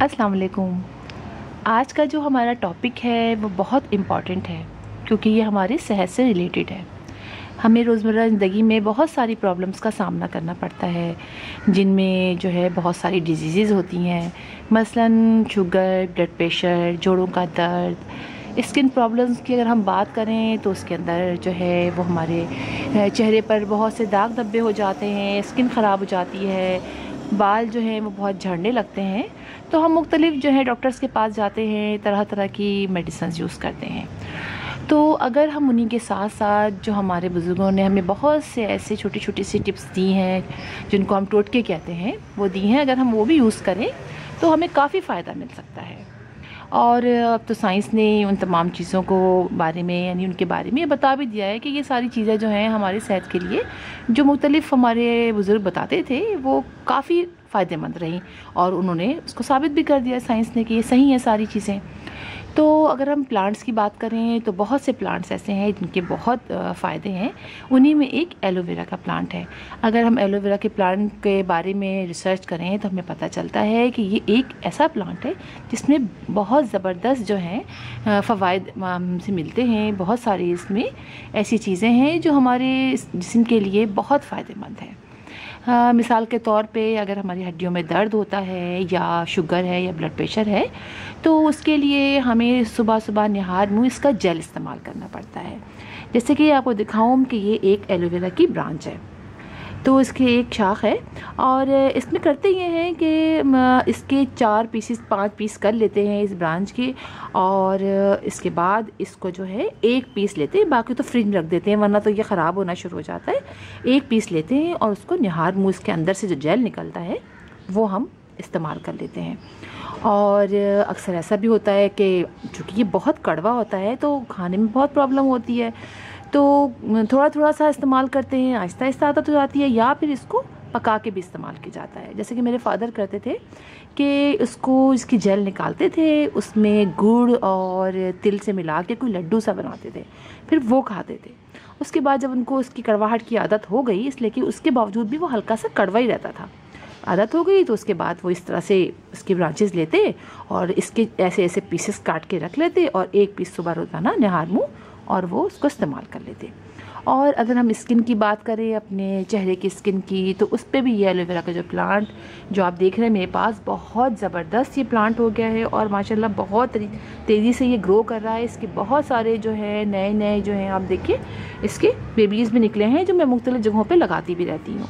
अस्सलाम वालेकुम। आज का जो हमारा टॉपिक है वो बहुत इम्पॉर्टेंट है क्योंकि ये हमारी सेहत से रिलेटेड है। हमें रोज़मर्रा ज़िंदगी में बहुत सारी प्रॉब्लम्स का सामना करना पड़ता है, जिनमें जो है बहुत सारी डिजीज़ होती हैं, मसलन शुगर, ब्लड प्रेशर, जोड़ों का दर्द। स्किन प्रॉब्लम्स की अगर हम बात करें तो उसके अंदर जो है वो हमारे चेहरे पर बहुत से दाग धब्बे हो जाते हैं, स्किन ख़राब हो जाती है, बाल जो हैं वो बहुत झड़ने लगते हैं। तो हम मुख्तलिफ़ जो है डॉक्टर्स के पास जाते हैं, तरह तरह की मेडिसिन यूज़ करते हैं। तो अगर हम उन्हीं के साथ साथ जो हमारे बुज़ुर्गों ने हमें बहुत से ऐसे छोटी छोटी सी टिप्स दी हैं, जिनको हम टोटके कहते हैं, वो दी हैं, अगर हम वो भी यूज़ करें तो हमें काफ़ी फ़ायदा मिल सकता है। और अब तो साइंस ने उन तमाम चीज़ों को बारे में यानी उनके बारे में ये बता भी दिया है कि ये सारी चीज़ें जो हैं हमारी सेहत के लिए, जो मुख्तलिफ़ हमारे बुज़ुर्ग बताते थे, वो काफ़ी फ़ायदेमंद रहीं और उन्होंने उसको साबित भी कर दिया साइंस ने कि ये सही है सारी चीज़ें। तो अगर हम प्लांट्स की बात करें तो बहुत से प्लांट्स ऐसे हैं जिनके बहुत फ़ायदे हैं। उन्हीं में एक एलोवेरा का प्लांट है। अगर हम एलोवेरा के प्लांट के बारे में रिसर्च करें तो हमें पता चलता है कि ये एक ऐसा प्लांट है जिसमें बहुत ज़बरदस्त जो है फ़वाइद से मिलते हैं। बहुत सारी इसमें ऐसी चीज़ें हैं जो हमारे जिस्म के लिए बहुत फ़ायदेमंद हैं। मिसाल के तौर पे अगर हमारी हड्डियों में दर्द होता है या शुगर है या ब्लड प्रेशर है, तो उसके लिए हमें सुबह सुबह निहार मुँह इसका जेल इस्तेमाल करना पड़ता है। जैसे कि आपको दिखाऊं कि ये एक एलोवेरा की ब्रांच है, तो इसकी एक शाख है और इसमें करते ये हैं कि इसके 4 पीसेस 5 पीस कर लेते हैं इस ब्रांच के, और इसके बाद इसको जो है एक पीस लेते हैं, बाकी तो फ्रिज में रख देते हैं वरना तो ये ख़राब होना शुरू हो जाता है। एक पीस लेते हैं और उसको निहार मुँह इसके अंदर से जो जेल निकलता है वो हम इस्तेमाल कर लेते हैं। और अक्सर ऐसा भी होता है कि चूँकि ये बहुत कड़वा होता है तो खाने में बहुत प्रॉब्लम होती है, तो थोड़ा थोड़ा सा इस्तेमाल करते हैं, आहिस्ता आहिस्ता आदत हो जाती है, या फिर इसको पका के भी इस्तेमाल किया जाता है। जैसे कि मेरे फादर करते थे कि इसको इसकी जेल निकालते थे, उसमें गुड़ और तिल से मिला के कोई लड्डू सा बनाते थे, फिर वो खाते थे। उसके बाद जब उनको उसकी कड़वाहट की आदत हो गई, इसलिए कि उसके बावजूद भी वो हल्का सा कड़वा ही रहता था, आदत हो गई, तो उसके बाद वो इस तरह से इसकी ब्रांचेस लेते और इसके ऐसे ऐसे पीसेस काट के रख लेते और एक पीस सुबह रोज़ाना निहार मुँह और वो उसको इस्तेमाल कर लेते। और अगर हम स्किन की बात करें, अपने चेहरे की स्किन की, तो उस पर भी ये एलोवेरा का जो प्लांट जो आप देख रहे हैं मेरे पास, बहुत ज़बरदस्त ये प्लांट हो गया है और माशाल्लाह बहुत तेज़ी से ये ग्रो कर रहा है। इसके बहुत सारे जो है नए नए जो हैं, आप देखिए इसके बेबीज़ भी निकले हैं जो मैं मुख्तलिफ़ जगहों पर लगाती भी रहती हूँ।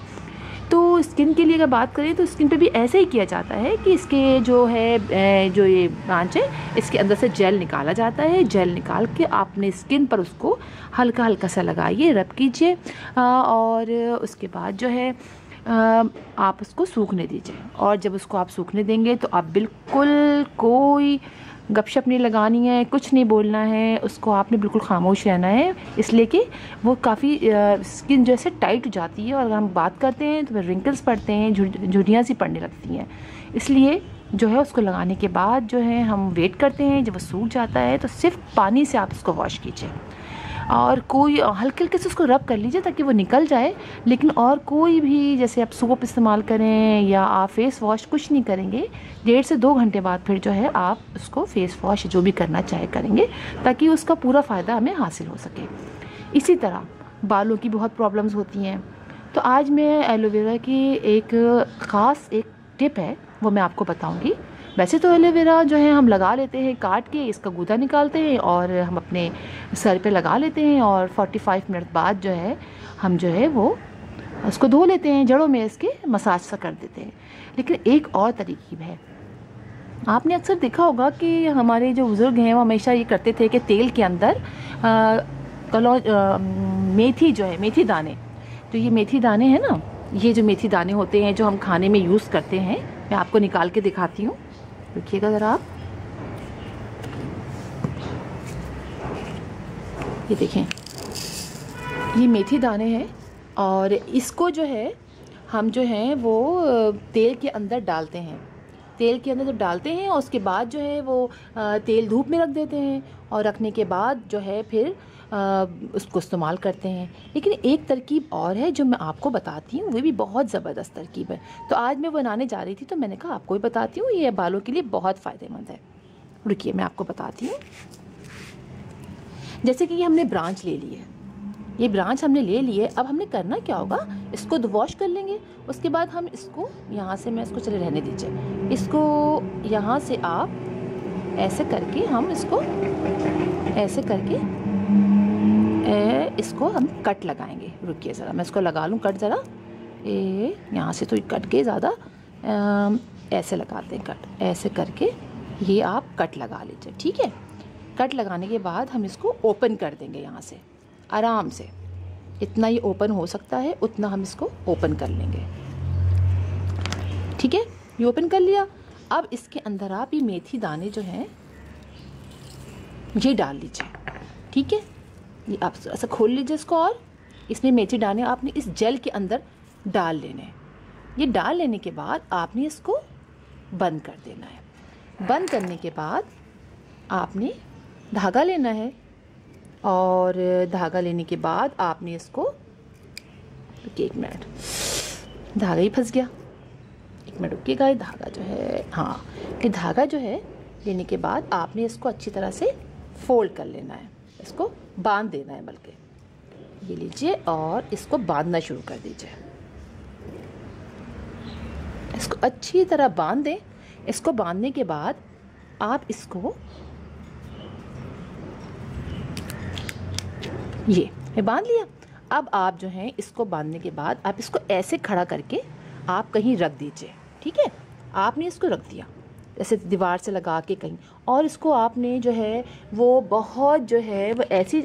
तो स्किन के लिए अगर बात करें तो स्किन पे भी ऐसे ही किया जाता है कि इसके जो है जो ये ब्रांच है, इसके अंदर से जेल निकाला जाता है। जेल निकाल के आपने स्किन पर उसको हल्का हल्का सा लगाइए, रब कीजिए, और उसके बाद जो है आप उसको सूखने दीजिए। और जब उसको आप सूखने देंगे तो आप बिल्कुल कोई गपशप नहीं लगानी है, कुछ नहीं बोलना है, उसको आपने बिल्कुल खामोश रहना है, इसलिए कि वो काफ़ी स्किन जैसे टाइट हो जाती है और अगर हम बात करते हैं तो फिर रिंकल्स पड़ते हैं, झुर्रियाँ सी पड़ने लगती हैं। इसलिए जो है उसको लगाने के बाद जो है हम वेट करते हैं, जब वो सूख जाता है तो सिर्फ पानी से आप उसको वॉश कीजिए और कोई हल्के हल्के से उसको रब कर लीजिए ताकि वो निकल जाए। लेकिन और कोई भी, जैसे आप सोप इस्तेमाल करें या आप फेस वॉश, कुछ नहीं करेंगे। 1.5 से 2 घंटे बाद फिर जो है आप उसको फेस वॉश जो भी करना चाहे करेंगे ताकि उसका पूरा फ़ायदा हमें हासिल हो सके। इसी तरह बालों की बहुत प्रॉब्लम्स होती हैं, तो आज मैं एलोवेरा की एक ख़ास एक टिप है वो मैं आपको बताऊँगी। वैसे तो एलोवेरा जो है हम लगा लेते हैं, काट के इसका गूदा निकालते हैं और हम अपने सर पे लगा लेते हैं और 45 मिनट बाद जो है हम जो है वो उसको धो लेते हैं, जड़ों में इसके मसाज सा कर देते हैं। लेकिन एक और तरीक़ा है, आपने अक्सर देखा होगा कि हमारे जो बुज़ुर्ग हैं वो हमेशा ये करते थे कि तेल के अंदर मेथी जो है, मेथी दाने, तो ये मेथी दाने हैं ना, ये जो मेथी दाने होते हैं जो हम खाने में यूज़ करते हैं, मैं आपको निकाल के दिखाती हूँ, देखिएगा ज़रा आप, ये देखें, ये मेथी दाने हैं और इसको जो है हम जो है वो तेल के अंदर डालते हैं। तेल के अंदर जब डालते हैं और उसके बाद जो है वो तेल धूप में रख देते हैं और रखने के बाद जो है फिर उसको इस्तेमाल करते हैं। लेकिन एक तरकीब और है जो मैं आपको बताती हूँ, वो भी बहुत ज़बरदस्त तरकीब है। तो आज मैं बनाने जा रही थी तो मैंने कहा आपको भी बताती हूँ, ये बालों के लिए बहुत फ़ायदेमंद है। रुकिए मैं आपको बताती हूँ। जैसे कि ये हमने ब्रांच ले ली है, ये ब्रांच हमने ले लिए। अब हमने करना क्या होगा, इसको वॉश कर लेंगे। उसके बाद हम इसको यहाँ से, मैं इसको चले रहने दीजिए, इसको यहाँ से आप ऐसे करके, हम इसको ऐसे करके इसको हम कट लगाएंगे। रुकिए ज़रा मैं इसको लगा लूँ कट ज़रा। यहाँ से तो कट के ज़्यादा ऐसे लगाते हैं कट, ऐसे करके ये आप कट लगा लीजिए, ठीक है। कट लगाने के बाद हम इसको ओपन कर देंगे यहाँ से आराम से, इतना ये ओपन हो सकता है उतना हम इसको ओपन कर लेंगे, ठीक है। ये ओपन कर लिया। अब इसके अंदर आप ये मेथी दाने जो हैं ये डाल लीजिए, ठीक है। ये आप ऐसा खोल लीजिए इसको, और इसमें मेथी दाने आपने इस जेल के अंदर डाल लेने हैं। ये डाल लेने के बाद आपने इसको बंद कर देना है। बंद करने के बाद आपने धागा लेना है, और धागा लेने के बाद आपने इसको, एक मिनट, धागा ही फंस गया, एक मिनट रुकिएगा। ये धागा जो है, हाँ, ये धागा जो है लेने के बाद आपने इसको अच्छी तरह से फोल्ड कर लेना है, इसको बांध देना है, बल्कि ये लीजिए और इसको बांधना शुरू कर दीजिए। इसको अच्छी तरह बांध दें। इसको बांधने के बाद आप इसको, ये मैं बांध लिया। अब आप जो है इसको बांधने के बाद आप इसको ऐसे खड़ा करके आप कहीं रख दीजिए, ठीक है। आपने इसको रख दिया ऐसे दीवार से लगा के कहीं, और इसको आपने जो है वो बहुत जो है वो ऐसी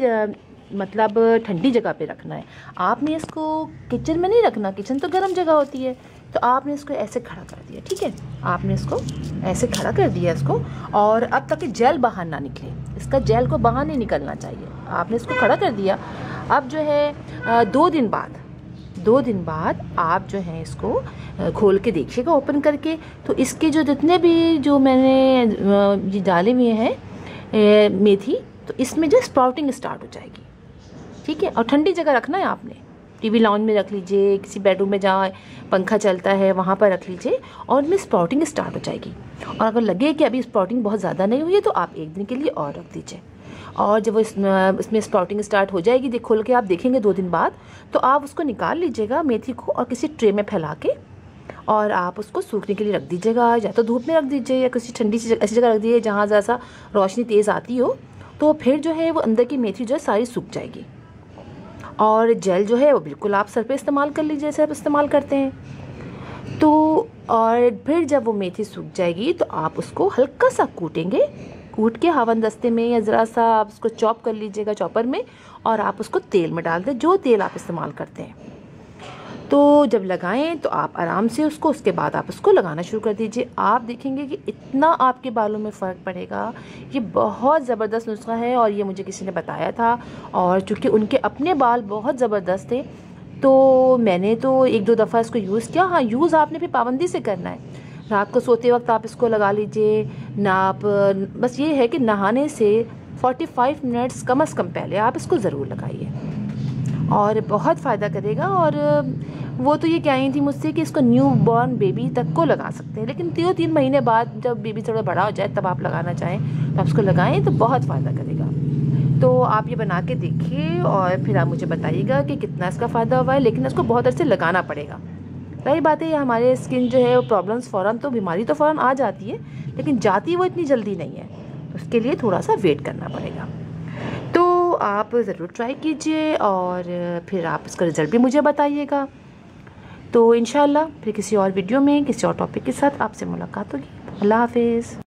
मतलब ठंडी जगह पे रखना है। आपने इसको किचन में नहीं रखना, किचन तो गर्म जगह होती है। तो आपने इसको ऐसे खड़ा कर दिया, ठीक है। आपने इसको ऐसे खड़ा कर दिया इसको, और अब तक जेल बाहर ना निकले, इसका जेल को बाहर नहीं निकलना चाहिए। आपने इसको खड़ा कर दिया। अब जो है 2 दिन बाद आप जो है इसको खोल के देखिएगा ओपन करके, तो इसके जो जितने भी जो मैंने ये डाले हुए हैं मेथी, तो इसमें जो स्प्राउटिंग स्टार्ट हो जाएगी, ठीक है। और ठंडी जगह रखना है आपने, टीवी लाउंज में रख लीजिए, किसी बेडरूम में जहाँ पंखा चलता है वहाँ पर रख लीजिए, और इनमें स्प्राउटिंग स्टार्ट हो जाएगी। और अगर लगे कि अभी स्प्राउटिंग बहुत ज़्यादा नहीं हुई है तो आप 1 दिन के लिए और रख दीजिए। और जब वो इसमें स्प्राउटिंग स्टार्ट हो जाएगी, खोल के आप देखेंगे 2 दिन बाद, तो आप उसको निकाल लीजिएगा मेथी को, और किसी ट्रे में फैला के, और आप उसको सूखने के लिए रख दीजिएगा। या तो धूप में रख दीजिए या किसी ठंडी ऐसी जगह रख दीजिए जहाँ ज़रा रोशनी तेज़ आती हो, तो फिर जो है वो अंदर की मेथी जो है सारी सूख जाएगी। और जेल जो है वो बिल्कुल आप सर पे इस्तेमाल कर लीजिए जैसे आप इस्तेमाल करते हैं। तो और फिर जब वो मेथी सूख जाएगी तो आप उसको हल्का सा कूटेंगे, कूट के हवन दस्ते में या ज़रा सा आप उसको चॉप कर लीजिएगा चॉपर में, और आप उसको तेल में डाल दें, जो तेल आप इस्तेमाल करते हैं। तो जब लगाएं तो आप आराम से उसको, उसके बाद आप उसको लगाना शुरू कर दीजिए। आप देखेंगे कि इतना आपके बालों में फ़र्क पड़ेगा। ये बहुत ज़बरदस्त नुस्खा है, और ये मुझे किसी ने बताया था, और चूँकि उनके अपने बाल बहुत ज़बरदस्त थे तो मैंने तो 1-2 दफ़ा इसको यूज़ किया। हाँ, यूज़ आपने भी पाबंदी से करना है। रात को सोते वक्त आप इसको लगा लीजिए ना, आप बस ये है कि नहाने से 45 मिनट्स कम से कम पहले आप इसको ज़रूर लगाइए, और बहुत फ़ायदा करेगा। और वो तो ये कह रही थी मुझसे कि इसको न्यू बॉर्न बेबी तक को लगा सकते हैं, लेकिन 2-3 महीने बाद जब बेबी थोड़ा बड़ा हो जाए तब आप लगाना चाहें तो आप इसको लगाएं, तो बहुत फ़ायदा करेगा। तो आप ये बना के देखिए और फिर आप मुझे बताइएगा कि कितना इसका फ़ायदा हुआ है। लेकिन इसको बहुत अच्छे से लगाना पड़ेगा। रही बात है, हमारे स्किन जो है वो प्रॉब्लम्स फ़ौरन, तो बीमारी तो फ़ौरन आ जाती है, लेकिन जाती वो इतनी जल्दी नहीं है, उसके लिए थोड़ा सा वेट करना पड़ेगा। तो आप ज़रूर ट्राई कीजिए और फिर आप इसका रिज़ल्ट भी मुझे बताइएगा। तो इंशाल्लाह फिर किसी और वीडियो में किसी और टॉपिक के साथ आपसे मुलाकात होगी। अल्लाह हाफिज़।